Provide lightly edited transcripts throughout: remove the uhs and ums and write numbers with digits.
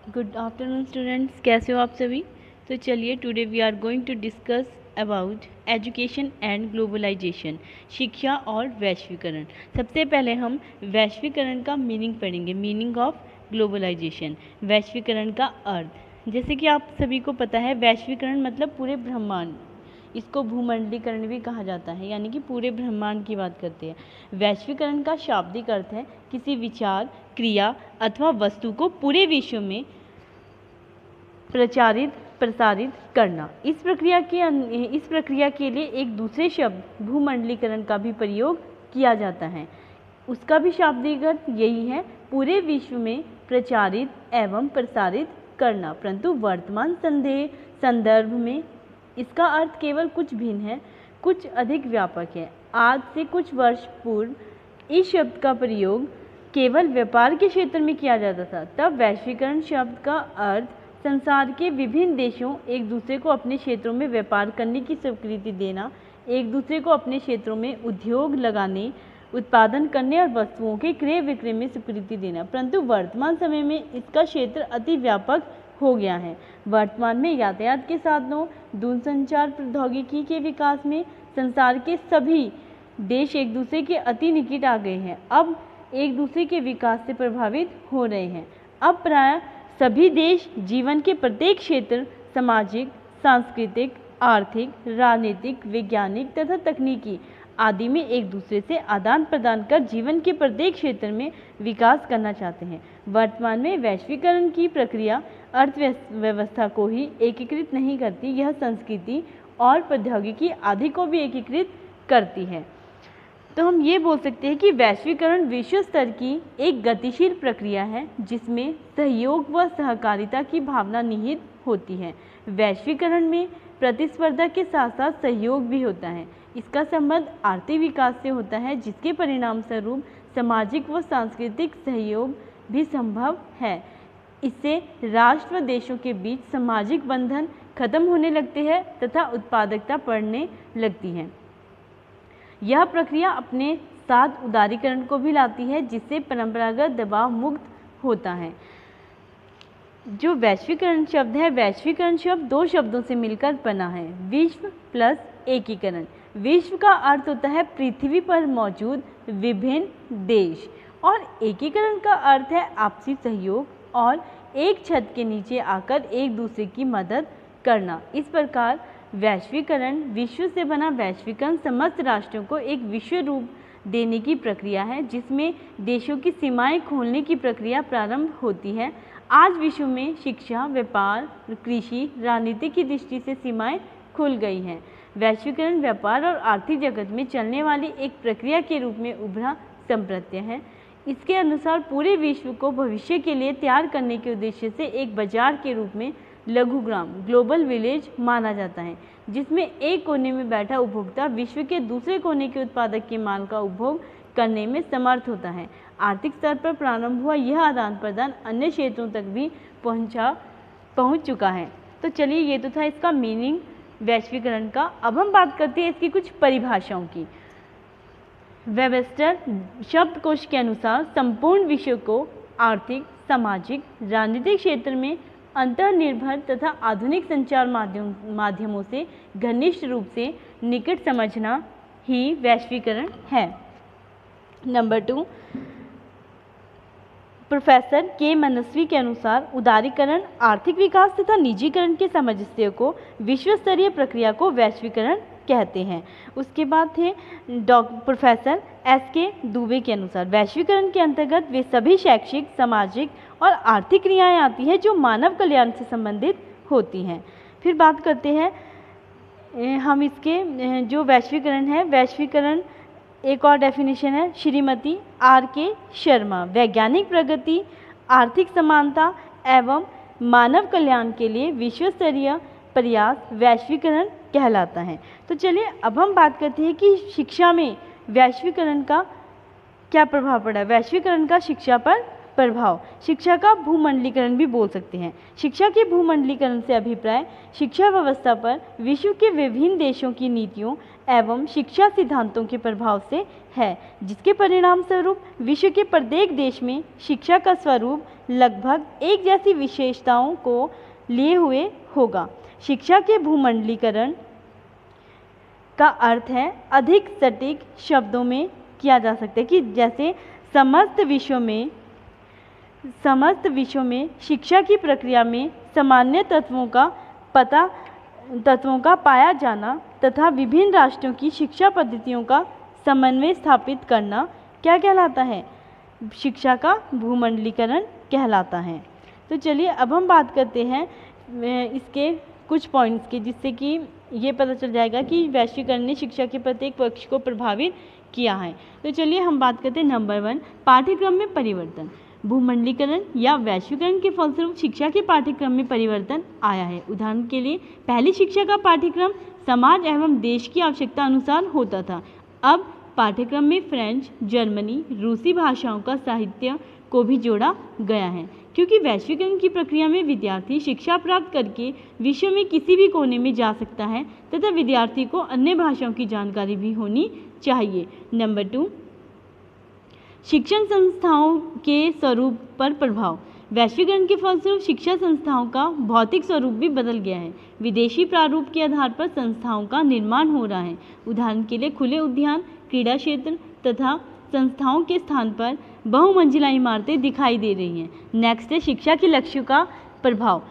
Good afternoon students, कैसे हो आप सभी। तो चलिए today we are going to discuss about education and globalization, शिक्षा और वैश्वीकरण। सबसे पहले हम वैश्वीकरण का मीनिंग पढ़ेंगे, मीनिंग ऑफ ग्लोबलाइजेशन। वैश्वीकरण का अर्थ, जैसे कि आप सभी को पता है, वैश्वीकरण मतलब पूरे ब्रह्मांड, इसको भूमंडलीकरण भी कहा जाता है, यानी कि पूरे ब्रह्मांड की बात करते हैं। वैश्वीकरण का शाब्दिक अर्थ है किसी विचार, क्रिया अथवा वस्तु को पूरे विश्व में प्रसारित करना। इस प्रक्रिया के लिए एक दूसरे शब्द भूमंडलीकरण का भी प्रयोग किया जाता है। उसका भी शाब्दिक अर्थ यही है, पूरे विश्व में प्रचारित एवं प्रसारित करना। परंतु वर्तमान संदर्भ में इसका अर्थ केवल कुछ भिन्न है, कुछ अधिक व्यापक है। आज से कुछ वर्ष पूर्व इस शब्द का प्रयोग केवल व्यापार के क्षेत्र में किया जाता था। तब वैश्वीकरण शब्द का अर्थ संसार के विभिन्न देशों एक दूसरे को अपने क्षेत्रों में व्यापार करने की स्वीकृति देना, एक दूसरे को अपने क्षेत्रों में उद्योग लगाने, उत्पादन करने और वस्तुओं के क्रय विक्रय में स्वीकृति देना। परंतु वर्तमान समय में इसका क्षेत्र अति व्यापक हो गया है। वर्तमान में यातायात के साधनों, दूरसंचार प्रौद्योगिकी के विकास में संसार के सभी देश एक दूसरे के अति निकट आ गए हैं। अब एक दूसरे के विकास से प्रभावित हो रहे हैं। अब प्रायः सभी देश जीवन के प्रत्येक क्षेत्र, सामाजिक, सांस्कृतिक, आर्थिक, राजनीतिक, वैज्ञानिक तथा तकनीकी आदि में एक दूसरे से आदान प्रदान कर जीवन के प्रत्येक क्षेत्र में विकास करना चाहते हैं। वर्तमान में वैश्वीकरण की प्रक्रिया अर्थव्यवस्था को ही एकीकृत नहीं करती, यह संस्कृति और प्रौद्योगिकी आदि को भी एकीकृत करती है। तो हम ये बोल सकते हैं कि वैश्वीकरण विश्व स्तर की एक गतिशील प्रक्रिया है जिसमें सहयोग व सहकारिता की भावना निहित होती है। वैश्वीकरण में प्रतिस्पर्धा के साथ साथ सहयोग भी होता है। इसका संबंध आर्थिक विकास से होता है, जिसके परिणाम स्वरूप सामाजिक व सांस्कृतिक सहयोग भी संभव है। इससे राष्ट्र व देशों के बीच सामाजिक बंधन खत्म होने लगते हैं तथा उत्पादकता बढ़ने लगती है। यह प्रक्रिया अपने साथ उदारीकरण को भी लाती है, जिससे परंपरागत दबाव मुक्त होता है। जो वैश्वीकरण शब्द है, वैश्वीकरण शब्द दो शब्दों से मिलकर बना है, विश्व प्लस एकीकरण। विश्व का अर्थ होता है पृथ्वी पर मौजूद विभिन्न देश, और एकीकरण का अर्थ है आपसी सहयोग और एक छत के नीचे आकर एक दूसरे की मदद करना। इस प्रकार वैश्वीकरण, विश्व से बना वैश्वीकरण समस्त राष्ट्रों को एक विश्व रूप देने की प्रक्रिया है, जिसमें देशों की सीमाएं खोलने की प्रक्रिया प्रारंभ होती है। आज विश्व में शिक्षा, व्यापार, कृषि, राजनीति की दृष्टि से सीमाएं खुल गई हैं। वैश्वीकरण व्यापार और आर्थिक जगत में चलने वाली एक प्रक्रिया के रूप में उभरा संप्रत्यय है। इसके अनुसार पूरे विश्व को भविष्य के लिए तैयार करने के उद्देश्य से एक बाजार के रूप में लघुग्राम, ग्लोबल विलेज माना जाता है, जिसमें एक कोने में बैठा उपभोक्ता विश्व के दूसरे कोने के उत्पादक के माल का उपभोग करने में समर्थ होता है। आर्थिक स्तर पर प्रारंभ हुआ यह आदान प्रदान अन्य क्षेत्रों तक भी पहुंच चुका है। तो चलिए, ये तो था इसका मीनिंग वैश्वीकरण का। अब हम बात करते हैं इसकी कुछ परिभाषाओं की। वेबस्टर शब्दकोश के अनुसार संपूर्ण विश्व को आर्थिक, सामाजिक, राजनीतिक क्षेत्र में अंतर्निर्भर तथा आधुनिक संचार माध्यमों से घनिष्ठ रूप से निकट समझना ही वैश्वीकरण है। नंबर 2, प्रोफेसर के मनस्वी के अनुसार उदारीकरण, आर्थिक विकास तथा निजीकरण के सामंजस्य को विश्व स्तरीय प्रक्रिया को वैश्वीकरण कहते हैं। उसके बाद थे प्रोफेसर एस.के. दुबे के अनुसार वैश्वीकरण के अंतर्गत वे सभी शैक्षिक, सामाजिक और आर्थिक क्रियाएं आती हैं जो मानव कल्याण से संबंधित होती हैं। फिर बात करते हैं हम इसके जो वैश्वीकरण है, वैश्वीकरण एक और डेफिनेशन है श्रीमती आर.के. शर्मा, वैज्ञानिक प्रगति, आर्थिक समानता एवं मानव कल्याण के लिए विश्व स्तरीय प्रयास वैश्वीकरण कहलाता है। तो चलिए, अब हम बात करते हैं कि शिक्षा में वैश्वीकरण का क्या प्रभाव पड़ा। वैश्वीकरण का शिक्षा पर प्रभाव, शिक्षा का भूमंडलीकरण भी बोल सकते हैं। शिक्षा के भूमंडलीकरण से अभिप्राय शिक्षा व्यवस्था पर विश्व के विभिन्न देशों की नीतियों एवं शिक्षा सिद्धांतों के प्रभाव से है, जिसके परिणाम स्वरूप विश्व के प्रत्येक देश में शिक्षा का स्वरूप लगभग एक जैसी विशेषताओं को लिए हुए होगा। शिक्षा के भूमंडलीकरण का अर्थ है अधिक सटीक शब्दों में किया जा सकता है कि जैसे समस्त विषयों में शिक्षा की प्रक्रिया में सामान्य तत्वों का पाया जाना तथा विभिन्न राष्ट्रों की शिक्षा पद्धतियों का समन्वय स्थापित करना क्या कहलाता है? शिक्षा का भूमंडलीकरण कहलाता है। तो चलिए अब हम बात करते हैं इसके कुछ पॉइंट्स की, जिससे कि ये पता चल जाएगा कि वैश्वीकरण ने शिक्षा के प्रत्येक पक्ष को प्रभावित किया है। तो चलिए हम बात करते हैं नंबर 1, पाठ्यक्रम में परिवर्तन। भूमंडलीकरण या वैश्वीकरण के फलस्वरूप शिक्षा के पाठ्यक्रम में परिवर्तन आया है। उदाहरण के लिए पहली शिक्षा का पाठ्यक्रम समाज एवं देश की आवश्यकता अनुसार होता था। अब पाठ्यक्रम में फ्रेंच, जर्मनी, रूसी भाषाओं का साहित्य को भी जोड़ा गया है, क्योंकि वैश्वीकरण की प्रक्रिया में विद्यार्थी शिक्षा प्राप्त करके विश्व में किसी भी कोने में जा सकता है तथा विद्यार्थी को अन्य भाषाओं की जानकारी भी होनी चाहिए। नंबर 2, शिक्षण संस्थाओं के स्वरूप पर प्रभाव। वैश्वीकरण के फलस्वरूप शिक्षा संस्थाओं का भौतिक स्वरूप भी बदल गया है। विदेशी प्रारूप के आधार पर संस्थाओं का निर्माण हो रहा है। उदाहरण के लिए खुले उद्यान, क्रीड़ा क्षेत्र तथा संस्थाओं के स्थान पर बहुमंजिला इमारतें दिखाई दे रही हैं। नेक्स्ट है शिक्षा के लक्ष्यों का प्रभाव।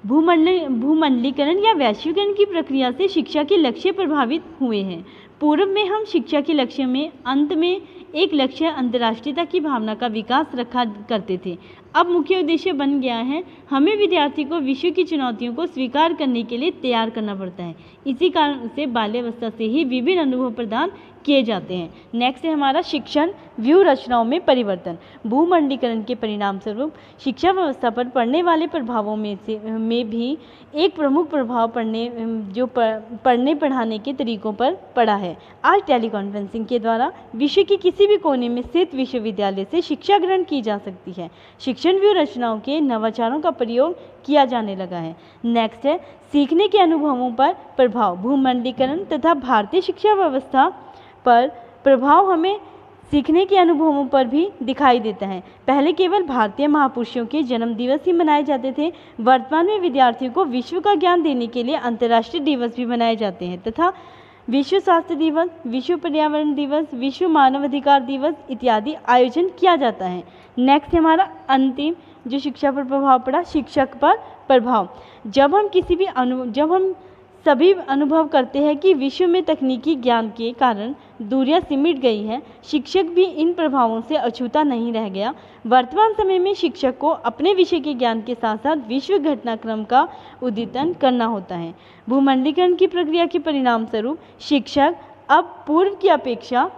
भूमंडलीकरण या वैश्वीकरण की प्रक्रिया से शिक्षा के लक्ष्य प्रभावित हुए हैं। पूर्व में हम शिक्षा के लक्ष्य में अंत में एक लक्ष्य अंतर्राष्ट्रीयता की भावना का विकास रखा करते थे। अब मुख्य उद्देश्य बन गया है हमें विद्यार्थी को विश्व की चुनौतियों को स्वीकार करने के लिए तैयार करना पड़ता है। इसी कारण उसे बाल्यावस्था से ही विभिन्न अनुभव प्रदान किए जाते हैं। नेक्स्ट है हमारा शिक्षण व्यूह रचनाओं में परिवर्तन। भूमंडलीकरण के परिणाम स्वरूप शिक्षा व्यवस्था पर पड़ने वाले प्रभावों में भी एक प्रमुख प्रभाव पढ़ने पढ़ाने के तरीकों पर पड़ा है। आज टेलीकॉन्फ्रेंसिंग के द्वारा विश्व के किसी भी कोने में स्थित विश्वविद्यालय से शिक्षा ग्रहण की जा सकती है। शिक्षण व्यूह रचनाओं के नवाचारों का प्रयोग किया जाने लगा है। नेक्स्ट है सीखने के अनुभवों पर प्रभाव। भूमंडलीकरण तथा भारतीय शिक्षा व्यवस्था पर प्रभाव हमें सीखने के अनुभवों पर भी दिखाई देता है। पहले केवल भारतीय महापुरुषों के जन्म दिवस ही मनाए जाते थे। वर्तमान में विद्यार्थियों को विश्व का ज्ञान देने के लिए अंतर्राष्ट्रीय दिवस भी मनाए जाते हैं तथा विश्व स्वास्थ्य दिवस, विश्व पर्यावरण दिवस, विश्व मानवाधिकार दिवस इत्यादि आयोजन किया जाता है। नेक्स्ट है हमारा अंतिम जो शिक्षा पर प्रभाव पड़ा, शिक्षक पर प्रभाव। जब हम सभी अनुभव करते हैं कि विश्व में तकनीकी ज्ञान के कारण दूरियां सिमट गई हैं, शिक्षक भी इन प्रभावों से अछूता नहीं रह गया। वर्तमान समय में शिक्षक को अपने विषय के ज्ञान के साथ साथ विश्व घटनाक्रम का उद्दीपन करना होता है। भूमंडलीकरण की प्रक्रिया के परिणाम स्वरूप शिक्षक अब पूर्व की अपेक्षा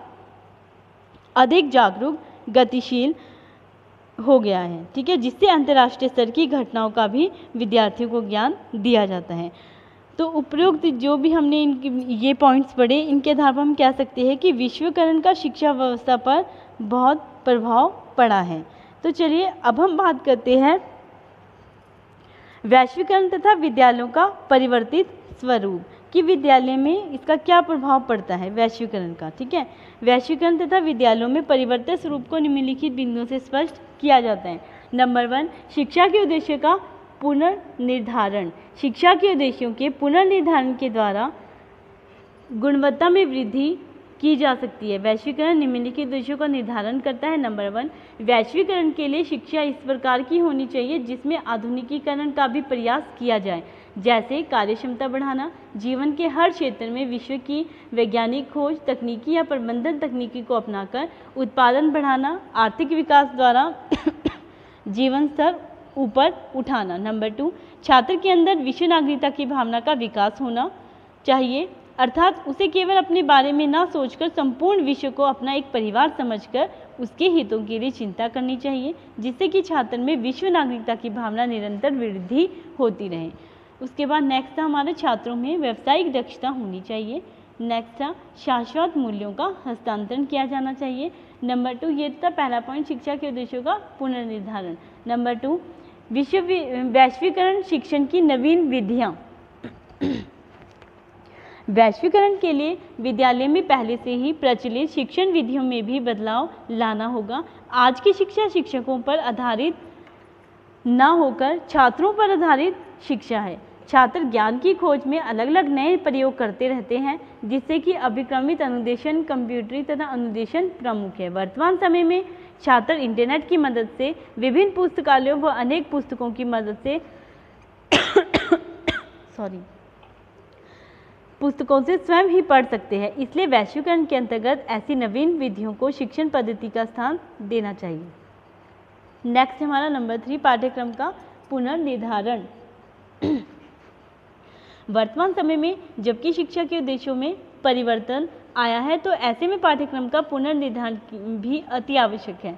अधिक जागरूक, गतिशील हो गया है, ठीक है, जिससे अंतर्राष्ट्रीय स्तर की घटनाओं का भी विद्यार्थियों को ज्ञान दिया जाता है। तो उपरोक्त जो भी हमने ये पॉइंट्स पढ़े, इनके आधार पर हम कह सकते हैं कि विश्वीकरण का शिक्षा व्यवस्था पर बहुत प्रभाव पड़ा है। तो चलिए अब हम बात करते हैं वैश्वीकरण तथा विद्यालयों का परिवर्तित स्वरूप कि विद्यालय में इसका क्या प्रभाव पड़ता है वैश्वीकरण का, ठीक है। वैश्वीकरण तथा विद्यालयों में परिवर्तित स्वरूप को निम्नलिखित बिंदुओं से स्पष्ट किया जाता है। नंबर 1, शिक्षा के उद्देश्य का पुनर्निर्धारण। शिक्षा के उद्देश्यों के पुनर्निर्धारण के द्वारा गुणवत्ता में वृद्धि की जा सकती है। वैश्वीकरण निम्नलिखित उद्देश्यों का निर्धारण करता है। नंबर 1, वैश्वीकरण के लिए शिक्षा इस प्रकार की होनी चाहिए जिसमें आधुनिकीकरण का भी प्रयास किया जाए, जैसे कार्यक्षमता बढ़ाना, जीवन के हर क्षेत्र में विश्व की वैज्ञानिक खोज, तकनीकी या प्रबंधन तकनीकी को अपनाकर उत्पादन बढ़ाना, आर्थिक विकास द्वारा जीवन स्तर ऊपर उठाना। नंबर 2, छात्र के अंदर विश्व नागरिकता की भावना का विकास होना चाहिए, अर्थात उसे केवल अपने बारे में ना सोचकर संपूर्ण विश्व को अपना एक परिवार समझकर उसके हितों के लिए चिंता करनी चाहिए, जिससे कि छात्र में विश्व नागरिकता की भावना निरंतर वृद्धि होती रहे। उसके बाद नेक्स्ट था हमारे छात्रों में व्यावसायिक दक्षता होनी चाहिए। नेक्स्ट था शाश्वत मूल्यों का हस्तांतरण किया जाना चाहिए। नंबर 2, ये था पहला पॉइंट, शिक्षा के उद्देश्यों का पुनर्निर्धारण। नंबर 2, वैश्वीकरण शिक्षण की नवीन विधियाँ। वैश्वीकरण के लिए विद्यालय में पहले से ही प्रचलित शिक्षण विधियों में भी बदलाव लाना होगा। आज की शिक्षा शिक्षकों पर आधारित ना होकर छात्रों पर आधारित शिक्षा है। छात्र ज्ञान की खोज में अलग अलग नए प्रयोग करते रहते हैं, जिससे कि अभिक्रमित अनुदेशन, कंप्यूटरी तथा अनुदेशन प्रमुख है। वर्तमान समय में छात्र इंटरनेट की मदद से विभिन्न पुस्तकालयों व अनेक पुस्तकों की मदद से पुस्तकों से स्वयं ही पढ़ सकते हैं। इसलिए वैश्वीकरण के अंतर्गत ऐसी नवीन विधियों को शिक्षण पद्धति का स्थान देना चाहिए। नेक्स्ट हमारा नंबर 3 पाठ्यक्रम का पुनर्निर्धारण। वर्तमान समय में जबकि शिक्षा के उद्देश्यों में परिवर्तन आया है, तो ऐसे में पाठ्यक्रम का पुनर्निर्धारण भी अति आवश्यक है।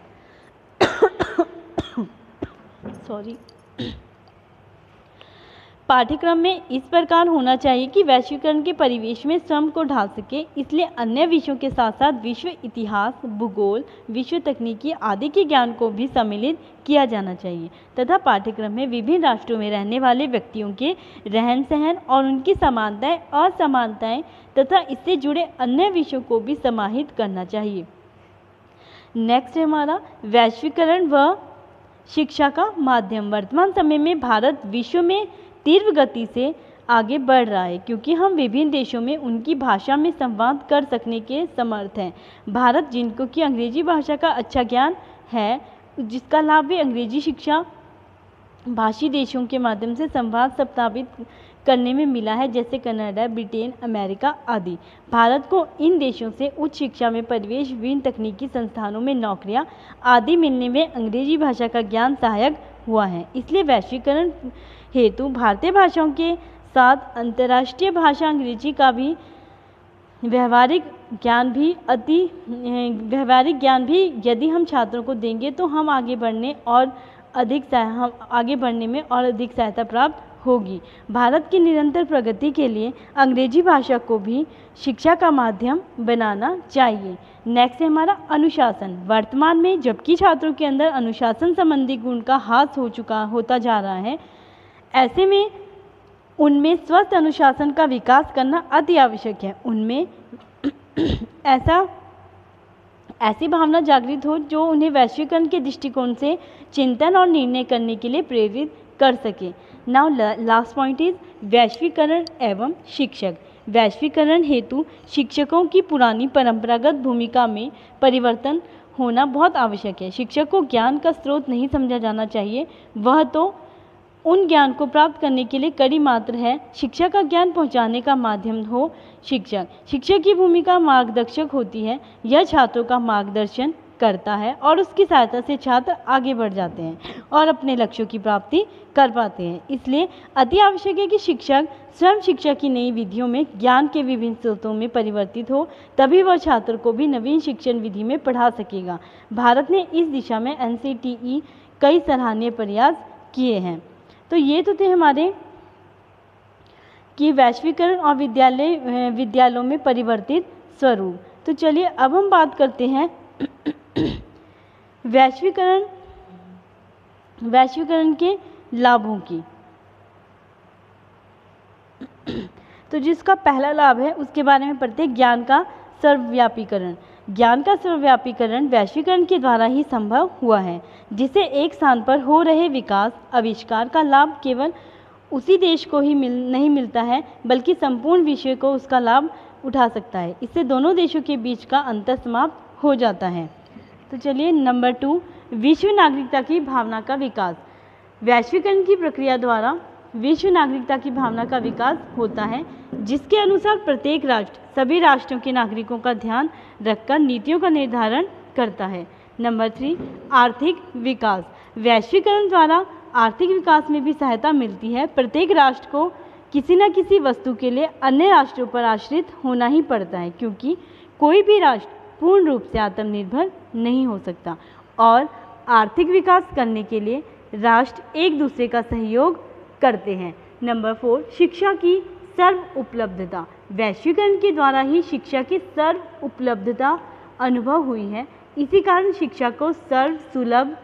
पाठ्यक्रम में इस प्रकार होना चाहिए कि वैश्वीकरण के परिवेश में स्वयं को ढाल सके। इसलिए अन्य विषयों के साथ साथ विश्व इतिहास, भूगोल, विश्व तकनीकी आदि के ज्ञान को भी सम्मिलित किया जाना चाहिए तथा पाठ्यक्रम में विभिन्न राष्ट्रों में रहने वाले व्यक्तियों के रहन सहन और उनकी समानताएं, असमानताएं तथा इससे जुड़े अन्य विषयों को भी समाहित करना चाहिए। नेक्स्ट है हमारा वैश्वीकरण व शिक्षा का माध्यम। वर्तमान समय में भारत विश्व में तीव्र गति से आगे बढ़ रहा है, क्योंकि हम विभिन्न देशों में उनकी भाषा में संवाद कर सकने के समर्थ हैं। भारत जिनको कि अंग्रेजी भाषा का अच्छा ज्ञान है, जिसका लाभ वे अंग्रेजी शिक्षा भाषी देशों के माध्यम से संवाद स्थापित करने में मिला है, जैसे कनाडा, ब्रिटेन, अमेरिका आदि। भारत को इन देशों से उच्च शिक्षा में प्रवेश, विभिन्न तकनीकी संस्थानों में नौकरियां आदि मिलने में अंग्रेजी भाषा का ज्ञान सहायक हुआ है। इसलिए वैश्वीकरण हेतु भारतीय भाषाओं के साथ अंतर्राष्ट्रीय भाषा अंग्रेजी का भी व्यवहारिक ज्ञान भी यदि हम छात्रों को देंगे तो हम आगे बढ़ने में और अधिक सहायता प्राप्त होगी। भारत की निरंतर प्रगति के लिए अंग्रेजी भाषा को भी शिक्षा का माध्यम बनाना चाहिए। नेक्स्ट है हमारा अनुशासन। वर्तमान में जबकि छात्रों के अंदर अनुशासन संबंधी गुण का ह्रास होता जा रहा है, ऐसे में उनमें स्वस्थ अनुशासन का विकास करना अति आवश्यक है। उनमें ऐसी भावना जागृत हो जो उन्हें वैश्वीकरण के दृष्टिकोण से चिंतन और निर्णय करने के लिए प्रेरित कर सके। नाउ लास्ट पॉइंट इज वैश्वीकरण एवं शिक्षक। वैश्वीकरण हेतु शिक्षकों की पुरानी परंपरागत भूमिका में परिवर्तन होना बहुत आवश्यक है। शिक्षक को ज्ञान का स्रोत नहीं समझा जाना चाहिए, वह तो उन ज्ञान को प्राप्त करने के लिए कड़ी मात्र है। शिक्षा का ज्ञान पहुंचाने का माध्यम हो शिक्षक। शिक्षक की भूमिका मार्गदर्शक होती है। यह छात्रों का मार्गदर्शन करता है और उसकी सहायता से छात्र आगे बढ़ जाते हैं और अपने लक्ष्यों की प्राप्ति कर पाते हैं। इसलिए अति आवश्यक है कि शिक्षक स्वयं शिक्षा की नई विधियों में ज्ञान के विभिन्न स्रोतों में परिवर्तित हो, तभी वह छात्र को भी नवीन शिक्षण विधि में पढ़ा सकेगा। भारत ने इस दिशा में NCTE कई सराहनीय प्रयास किए हैं। तो ये तो थे हमारे कि वैश्वीकरण और विद्यालयों में परिवर्तित स्वरूप। तो चलिए अब हम बात करते हैं वैश्वीकरण के लाभों की। तो जिसका पहला लाभ है उसके बारे में पढ़ते हैं, ज्ञान का सर्वव्यापीकरण। ज्ञान का सर्वव्यापीकरण वैश्वीकरण के द्वारा ही संभव हुआ है, जिसे एक स्थान पर हो रहे विकास आविष्कार का लाभ केवल उसी देश को ही नहीं मिलता है, बल्कि संपूर्ण विश्व को उसका लाभ उठा सकता है। इससे दोनों देशों के बीच का अंतर समाप्त हो जाता है। तो चलिए नंबर 2, विश्व नागरिकता की भावना का विकास। वैश्वीकरण की प्रक्रिया द्वारा विश्व नागरिकता की भावना का विकास होता है, जिसके अनुसार प्रत्येक राष्ट्र सभी राष्ट्रों के नागरिकों का ध्यान रखकर नीतियों का निर्धारण करता है। नंबर 3, आर्थिक विकास। वैश्वीकरण द्वारा आर्थिक विकास में भी सहायता मिलती है। प्रत्येक राष्ट्र को किसी न किसी वस्तु के लिए अन्य राष्ट्रों पर आश्रित होना ही पड़ता है, क्योंकि कोई भी राष्ट्र पूर्ण रूप से आत्मनिर्भर नहीं हो सकता और आर्थिक विकास करने के लिए राष्ट्र एक दूसरे का सहयोग करते हैं। नंबर 4, शिक्षा की सर्व उपलब्धता। वैश्वीकरण के द्वारा ही शिक्षा की सर्व उपलब्धता अनुभव हुई है। इसी कारण शिक्षा को सर्व सुलभ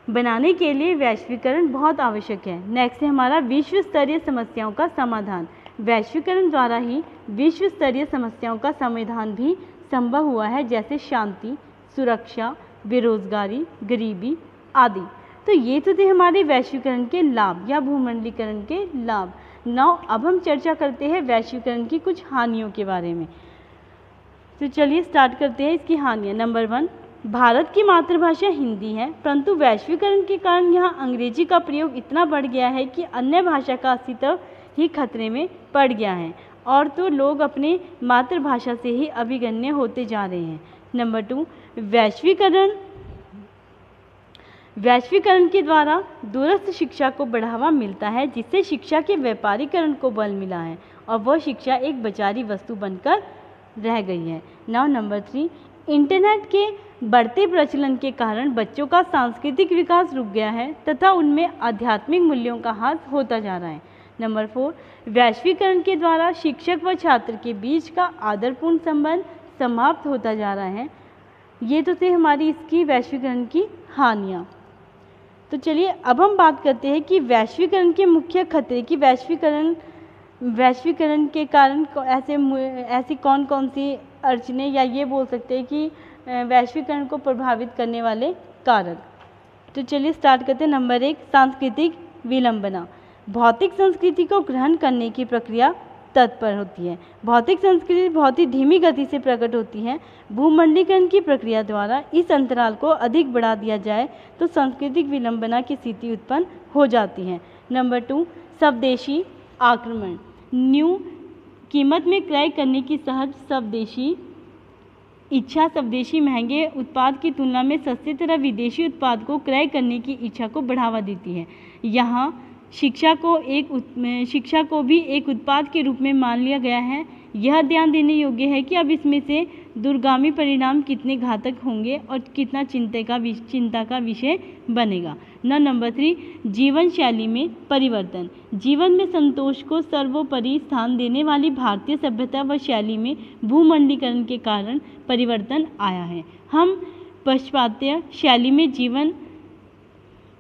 बनाने के लिए वैश्वीकरण बहुत आवश्यक है। नेक्स्ट है हमारा विश्व स्तरीय समस्याओं का समाधान। वैश्वीकरण द्वारा ही विश्व स्तरीय समस्याओं का समाधान भी संभव हुआ है, जैसे शांति, सुरक्षा, बेरोजगारी, गरीबी आदि। तो ये तो थे हमारे वैश्वीकरण के लाभ या भूमंडलीकरण के लाभ। नाउ अब हम चर्चा करते हैं वैश्वीकरण की कुछ हानियों के बारे में। तो चलिए स्टार्ट करते हैं इसकी हानियाँ। नंबर 1, भारत की मातृभाषा हिंदी है, परंतु वैश्वीकरण के कारण यहाँ अंग्रेजी का प्रयोग इतना बढ़ गया है कि अन्य भाषा का अस्तित्व ही खतरे में पड़ गया है, और तो लोग अपने मातृभाषा से ही अभिगन्य होते जा रहे हैं। नंबर 2, वैश्वीकरण के द्वारा दूरस्थ शिक्षा को बढ़ावा मिलता है, जिससे शिक्षा के व्यापारीकरण को बल मिला है और वह शिक्षा एक बाजारी वस्तु बनकर रह गई है। नाउ नंबर 3, इंटरनेट के बढ़ते प्रचलन के कारण बच्चों का सांस्कृतिक विकास रुक गया है तथा उनमें आध्यात्मिक मूल्यों का ह्रास होता जा रहा है। नंबर 4, वैश्वीकरण के द्वारा शिक्षक व छात्र के बीच का आदरपूर्ण संबंध समाप्त होता जा रहा है। ये तो थे हमारी इसकी वैश्वीकरण की हानियाँ। तो चलिए अब हम बात करते हैं कि वैश्वीकरण के मुख्य खतरे की वैश्वीकरण के कारण ऐसी कौन कौन सी अड़चनें, या ये बोल सकते हैं कि वैश्वीकरण को प्रभावित करने वाले कारक। तो चलिए स्टार्ट करते हैं। नंबर 1, सांस्कृतिक विलंबना। भौतिक संस्कृति को ग्रहण करने की प्रक्रिया तत्पर होती है। भौतिक संस्कृति बहुत ही धीमी गति से प्रकट होती है। भूमंडलीकरण की प्रक्रिया द्वारा इस अंतराल को अधिक बढ़ा दिया जाए तो सांस्कृतिक विलंबना की स्थिति उत्पन्न हो जाती है। नंबर 2, स्वदेशी आक्रमण। न्यू कीमत में क्रय करने की सहज स्वदेशी इच्छा स्वदेशी महंगे उत्पाद की तुलना में सस्ते तरह विदेशी उत्पाद को क्रय करने की इच्छा को बढ़ावा देती है। यहाँ शिक्षा को भी एक उत्पाद के रूप में मान लिया गया है। यह ध्यान देने योग्य है कि अब इसमें से दूरगामी परिणाम कितने घातक होंगे और कितना चिंता का विषय बनेगा। नंबर 3, जीवन शैली में परिवर्तन। जीवन में संतोष को सर्वोपरि स्थान देने वाली भारतीय सभ्यता व शैली में भूमंडलीकरण के कारण परिवर्तन आया है। हम पाश्चात्य शैली में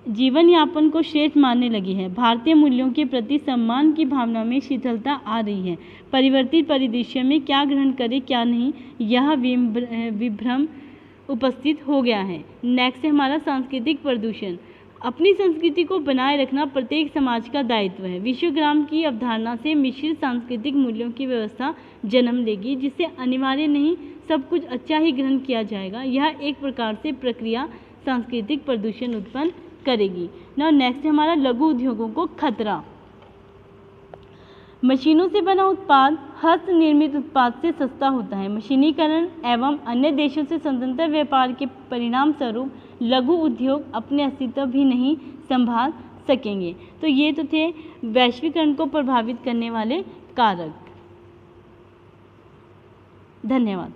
जीवन यापन को श्रेष्ठ मानने लगे हैं। भारतीय मूल्यों के प्रति सम्मान की भावना में शिथिलता आ रही है। परिवर्तित परिदृश्य में क्या ग्रहण करें क्या नहीं, यह विभ्रम उपस्थित हो गया है। नेक्स्ट है हमारा सांस्कृतिक प्रदूषण। अपनी संस्कृति को बनाए रखना प्रत्येक समाज का दायित्व है। विश्वग्राम की अवधारणा से मिश्रित सांस्कृतिक मूल्यों की व्यवस्था जन्म लेगी, जिससे अनिवार्य नहीं सब कुछ अच्छा ही ग्रहण किया जाएगा। यह एक प्रकार से प्रक्रिया सांस्कृतिक प्रदूषण उत्पन्न करेगी। नेक्स्ट है हमारा लघु उद्योगों को खतरा। मशीनों से बना उत्पाद हस्त निर्मित उत्पाद से सस्ता होता है। मशीनीकरण एवं अन्य देशों से स्वतंत्र व्यापार के परिणाम स्वरूप लघु उद्योग अपने अस्तित्व भी नहीं संभाल सकेंगे। तो ये तो थे वैश्वीकरण को प्रभावित करने वाले कारक। धन्यवाद।